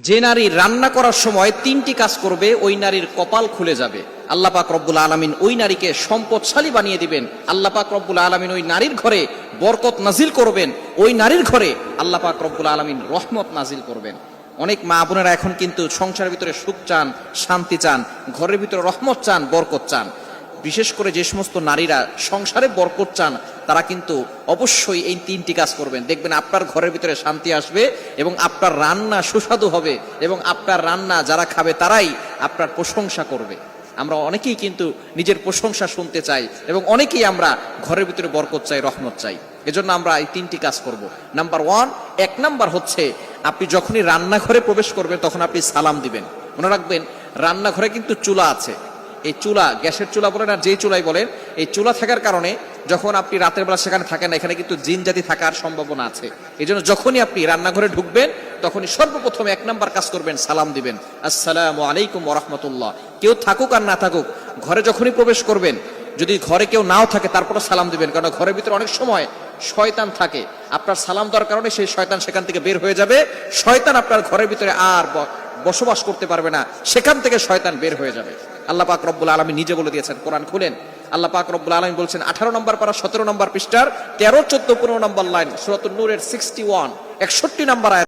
যে নারী রান্না করার সময় তিনটি কাজ করবে ওই নারীর কপাল খুলে যাবে। আল্লাহ পাক রব্বুল আলামিন ওই নারীকে সম্পদশালী বানিয়ে দিবেন। আল্লাহ পাক রব্বুল আলামিন ওই নারীর ঘরে বরকত নাজিল করবেন। ওই নারীর ঘরে আল্লাহ পাক রব্বুল আলামিন রহমত নাজিল করবেন। অনেক মা বোনেরা এখন কিন্তু সংসারের ভিতরে সুখ চান, শান্তি চান, ঘরের ভিতরে রহমত চান, বরকত চান। বিশেষ করে যে সমস্ত নারীরা সংসারে বরকত চান তারা কিন্তু অবশ্যই এই তিনটি কাজ করবেন। দেখবেন আপনার ঘরের ভিতরে শান্তি আসবে এবং আপনার রান্না সুস্বাদু হবে এবং আপনার রান্না যারা খাবে তারাই আপনার প্রশংসা করবে। আমরা অনেকেই কিন্তু নিজের প্রশংসা শুনতে চাই এবং অনেকেই আমরা ঘরের ভিতরে বরকত চাই, রহমত চাই। এজন্য আমরা এই তিনটি কাজ করব। নাম্বার 1, 1 নাম্বার হচ্ছে আপনি যখনই রান্নাঘরে প্রবেশ করবেন তখন আপনি সালাম দিবেন। মনে রাখবেন রান্নাঘরে কিন্তু চুলা আছে। এই চুলা, গ্যাসের চুলা বলেন আর যেই চুলাই বলেন, এই চুলা থাকার কারণে যখন আপনি রাতের বেলা সেখানে থাকেন না, এখানে কিন্তু জিন জাতি থাকার সম্ভাবনা আছে। এই জন্য যখনই আপনি রান্নাঘরে ঢুকবেন তখনই সর্বপ্রথম 1 নাম্বার কাজ করবেন, সালাম দিবেন, আসসালামু আলাইকুম ওয়া রাহমাতুল্লাহ। কেউ থাকুক আর না থাকুক, ঘরে যখনই প্রবেশ করবেন, যদি ঘরে কেউ নাও থাকে তারপরে সালাম দিবেন, কারণ ঘরের ভিতরে অনেক সময় শয়তান থাকে। আপনার সালাম দেওয়ার কারণে সেই শয়তান সেখান থেকে বের হয়ে যাবে। শয়তান আপনার ঘরের ভিতরে আর বসবাস করতে পারবে না, সেখান থেকে শয়তান বের হয়ে যাবে। আল্লাহ পাক রব্বুল আলামিন নিজে বলে দিয়েছেন, কোরআন খুলেন, আল্লাহ পাক রব্বুল আলামিন বলছেন 18 নম্বর পারা 17 নম্বর পৃষ্ঠার 13, 14, 15 নম্বর লাইন, সূরাতুন নূরের 61 নম্বর আয়াত।